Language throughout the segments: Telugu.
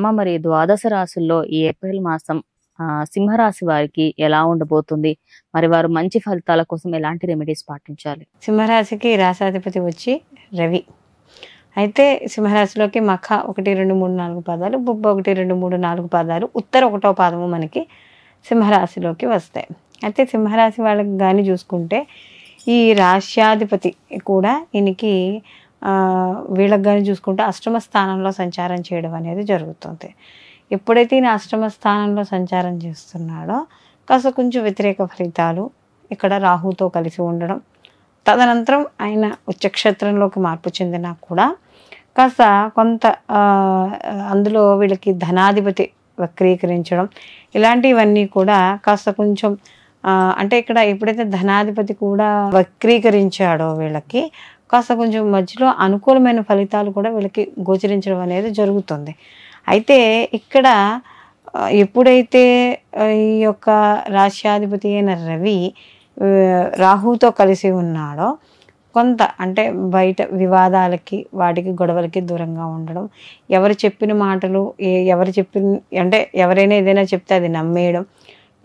మరి ద్వాదశ రాశుల్లో ఈ ఏప్రిల్ మాసం సింహరాశి వారికి ఎలా ఉండబోతుంది? మరి వారు మంచి ఫలితాల కోసం ఎలాంటి రెమెడీస్ పాటించాలి? సింహరాశికి రాశాధిపతి వచ్చి రవి. అయితే సింహరాశిలోకి మఖ 1, 2, 3, 4 పాదాలు, బుబ్బ 1, 2, 3, 4 పాదాలు, ఉత్తర 1వ పాదము మనకి సింహరాశిలోకి వస్తాయి. అయితే సింహరాశి వాళ్ళకి కానీ చూసుకుంటే ఈ రాశ్యాధిపతి కూడా ఈయనకి వీళ్ళకి కానీ చూసుకుంటే అష్టమ స్థానంలో సంచారం చేయడం అనేది జరుగుతుంది. ఎప్పుడైతే ఈయన అష్టమ స్థానంలో సంచారం చేస్తున్నాడో కాస్త కొంచెం వ్యతిరేక ఫలితాలు ఇక్కడ రాహుతో కలిసి ఉండడం, తదనంతరం ఆయన ఉచ్చక్షేత్రంలోకి మార్పు చెందినా కూడా కాస్త కొంత అందులో వీళ్ళకి ధనాధిపతి వక్రీకరించడం ఇలాంటివన్నీ కూడా కాస్త కొంచెం అంటే ఇక్కడ ఎప్పుడైతే ధనాధిపతి కూడా వక్రీకరించాడో వీళ్ళకి కాస్త కొంచెం మధ్యలో అనుకూలమైన ఫలితాలు కూడా వీళ్ళకి గోచరించడం అనేది జరుగుతుంది. అయితే ఇక్కడ ఎప్పుడైతే ఈ యొక్క రాశ్యాధిపతి అయిన రవి రాహుతో కలిసి ఉన్నాడో కొంత అంటే బయట వివాదాలకి వాటికి గొడవలకి దూరంగా ఉండడం, ఎవరు చెప్పిన మాటలు ఎవరు చెప్పిన అంటే ఎవరైనా ఏదైనా చెప్తే అది నమ్మేయడం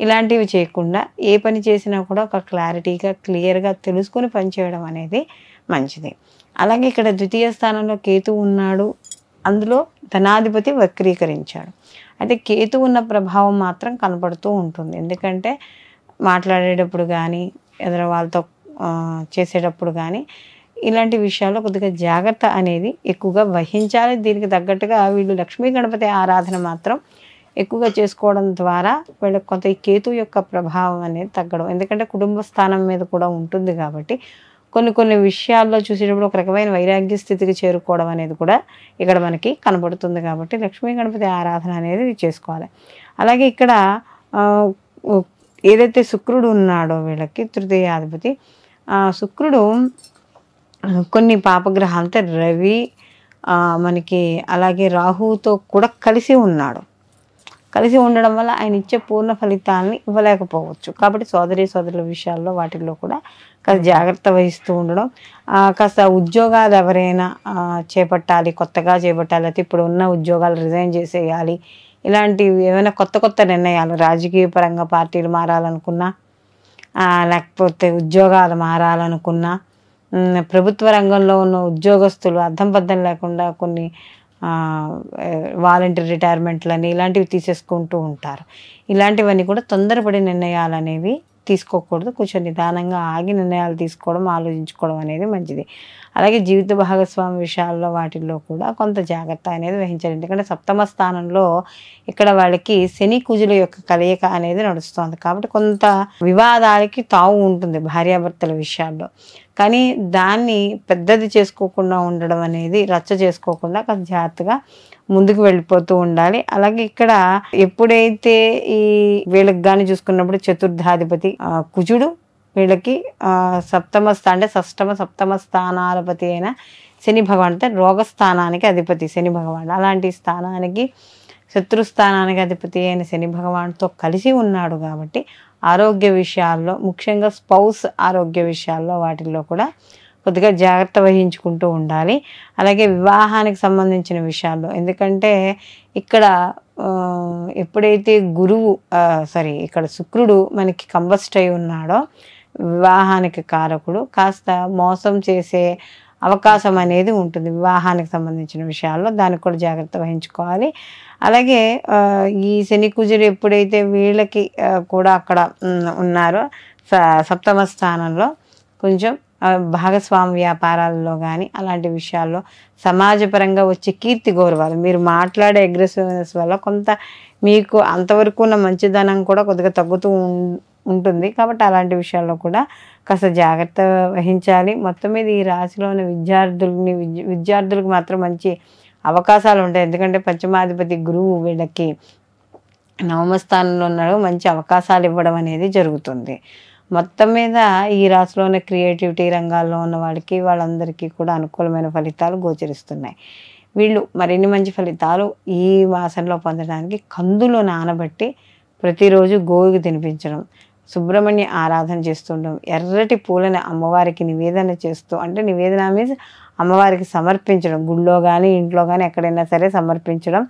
ఇలాంటివి చేయకుండా ఏ పని చేసినా కూడా ఒక క్లారిటీగా క్లియర్గా తెలుసుకొని పనిచేయడం అనేది మంచిది. అలాగే ఇక్కడ ద్వితీయ స్థానంలో కేతు ఉన్నాడు, అందులో ధనాధిపతి వక్రీకరించాడు. అయితే కేతు ఉన్న ప్రభావం మాత్రం కనపడుతూ ఉంటుంది. ఎందుకంటే మాట్లాడేటప్పుడు కానీ ఎదురు వాళ్ళతో చేసేటప్పుడు కానీ ఇలాంటి విషయాల్లో కొద్దిగా జాగ్రత్త అనేది ఎక్కువగా వహించాలి. దీనికి తగ్గట్టుగా వీళ్ళు లక్ష్మీ గణపతి ఆరాధన మాత్రం ఎక్కువగా చేసుకోవడం ద్వారా వీళ్ళకి కొంత ఈ కేతు యొక్క ప్రభావం అనేది తగ్గడం, ఎందుకంటే కుటుంబ స్థానం మీద కూడా ఉంటుంది కాబట్టి కొన్ని విషయాల్లో చూసేటప్పుడు ఒక రకమైన వైరాగ్య స్థితికి చేరుకోవడం అనేది కూడా ఇక్కడ మనకి కనబడుతుంది. కాబట్టి లక్ష్మీ గణపతి ఆరాధన అనేది చేసుకోవాలి. అలాగే ఇక్కడ ఏదైతే శుక్రుడు ఉన్నాడో వీళ్ళకి తృతీయాధిపతి, శుక్రుడు కొన్ని పాపగ్రహాలు అంటే రవి మనకి అలాగే రాహుతో కూడా కలిసి ఉన్నాడు. కలిసి ఉండడం వల్ల ఆయన ఇచ్చే పూర్ణ ఫలితాలని ఇవ్వలేకపోవచ్చు. కాబట్టి సోదరుల విషయాల్లో వాటిల్లో కూడా కాస్త జాగ్రత్త వహిస్తూ ఉండడం, కాస్త ఉద్యోగాలు ఎవరైనా చేపట్టాలి, కొత్తగా చేపట్టాలి, అయితే ఇప్పుడు ఉన్న ఉద్యోగాలు రిజైన్ చేసేయాలి, ఇలాంటివి ఏమైనా కొత్త నిర్ణయాలు రాజకీయ పరంగా పార్టీలు మారాలనుకున్నా లేకపోతే ఉద్యోగాలు మారాలనుకున్నా, ప్రభుత్వ రంగంలో ఉన్న ఉద్యోగస్తులు అర్థం పద్ధం లేకుండా కొన్ని వాలంటీర్ రిటైర్మెంట్లని ఇలాంటివి తీసేసుకుంటూ ఉంటారు. ఇలాంటివన్నీ కూడా తొందరపడి నిర్ణయాలు అనేవి తీసుకోకూడదు. కొంచెం నిదానంగా ఆగి నిర్ణయాలు తీసుకోవడం, ఆలోచించుకోవడం అనేది మంచిది. అలాగే జీవిత భాగస్వామి విషయాల్లో వాటిల్లో కూడా కొంత జాగ్రత్త అనేది వహించాలి. ఎందుకంటే సప్తమ స్థానంలో ఇక్కడ వాళ్ళకి శని కుజుల యొక్క కలయిక అనేది నడుస్తుంది. కాబట్టి కొంత వివాదాలకి తావు ఉంటుంది భార్యాభర్తల విషయాల్లో. కానీ దాన్ని పెద్దది చేసుకోకుండా ఉండడం అనేది, రచ్చ చేసుకోకుండా కొంచెం జాగ్రత్తగా ముందుకు వెళ్ళిపోతూ ఉండాలి. అలాగే ఇక్కడ ఎప్పుడైతే ఈ వీళ్ళకి కానీ చూసుకున్నప్పుడు చతుర్థాధిపతి కుజుడు వీళ్ళకి సప్తమ స్థానాధిపతి అయిన శని భగవాన్ అంటే రోగస్థానానికి అధిపతి శని భగవాన్. అలాంటి స్థానానికి శత్రుస్థానానికి అధిపతి అయిన శని భగవాన్తో కలిసి ఉన్నాడు. కాబట్టి ఆరోగ్య విషయాల్లో ముఖ్యంగా స్పౌస్ ఆరోగ్య విషయాల్లో వాటిల్లో కూడా కొద్దిగా జాగ్రత్త వహించుకుంటూ ఉండాలి. అలాగే వివాహానికి సంబంధించిన విషయాల్లో, ఎందుకంటే ఇక్కడ ఎప్పుడైతే ఇక్కడ శుక్రుడు మనకి కంబస్ట్ అయి ఉన్నాడో వివాహానికి కారకుడు, కాస్త మోసం చేసే అవకాశం అనేది ఉంటుంది వివాహానికి సంబంధించిన విషయాల్లో. దానికి కూడా జాగ్రత్త వహించుకోవాలి. అలాగే ఈ శని కుజుడు ఎప్పుడైతే వీళ్ళకి కూడా అక్కడ ఉన్నారో సప్తమ స్థానంలో కొంచెం భాగస్వామి వ్యాపారాల్లో కానీ అలాంటి విషయాల్లో సమాజపరంగా వచ్చే కీర్తి గౌరవాలు, మీరు మాట్లాడే అగ్రెసివ్నెస్ వల్ల కొంత మీకు అంతవరకు ఉన్న మంచిదనం కూడా కొద్దిగా తగ్గుతూ ఉంటుంది. కాబట్టి అలాంటి విషయాల్లో కూడా కాస్త జాగ్రత్త వహించాలి. మొత్తం మీద ఈ రాశిలో ఉన్న విద్యార్థులకు మాత్రం మంచి అవకాశాలు ఉంటాయి. ఎందుకంటే పంచమాధిపతి గురువు వీళ్ళకి నవమ స్థానంలో ఉన్నాడు, మంచి అవకాశాలు ఇవ్వడం అనేది జరుగుతుంది. మొత్తం మీద ఈ రాశిలో ఉన్న క్రియేటివిటీ రంగాల్లో ఉన్న వాళ్ళందరికీ కూడా అనుకూలమైన ఫలితాలు గోచరిస్తున్నాయి. వీళ్ళు మరిన్ని మంచి ఫలితాలు ఈ మాసంలో పొందడానికి కందులు నానబెట్టి ప్రతిరోజు గోవుకి తినిపించడం, సుబ్రహ్మణ్య ఆరాధన చేస్తుండడం, ఎర్రటి పూలని అమ్మవారికి నివేదన చేస్తూ, అంటే నివేదన మీన్స్ అమ్మవారికి సమర్పించడం, గుళ్ళో కానీ ఇంట్లో కానీ ఎక్కడైనా సరే సమర్పించడం.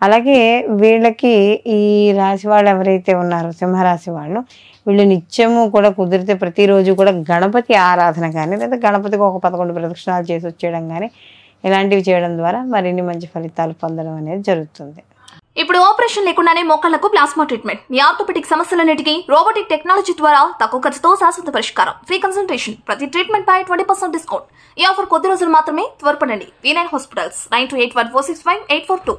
అలాగే వీళ్ళకి ఈ రాశి వాళ్ళు ఎవరైతే ఉన్నారో సింహరాశి వాళ్ళు, వీళ్ళు నిత్యము కూడా కుదిరితే ప్రతిరోజు కూడా గణపతి ఆరాధన కానీ లేదా గణపతికి ఒక 11 ప్రదక్షిణాలు చేసి వచ్చేయడం కానీ ఇలాంటివి చేయడం ద్వారా మరిన్ని మంచి ఫలితాలు పొందడం అనేది జరుగుతుంది. ఇప్పుడు ఆపరేషన్ లేకుండానే మోకాళ్లకు ప్లాస్మా ట్రీట్మెంట్, మీ ఆర్థోపెటిక్ సమస్యలన్నిటికీ రోబోటిక్ టెక్నాలజీ ద్వారా తక్కువ ఖర్చుతో శాశ్వత పరిష్కారం, ఫ్రీ కన్సల్టేషన్, ప్రతి ట్రీట్మెంట్ పై 20% డిస్కౌంట్. ఈ ఆఫర్ కొద్ది రోజులు మాత్రమే, త్వరపడండి. V9 hospitals 9281465842.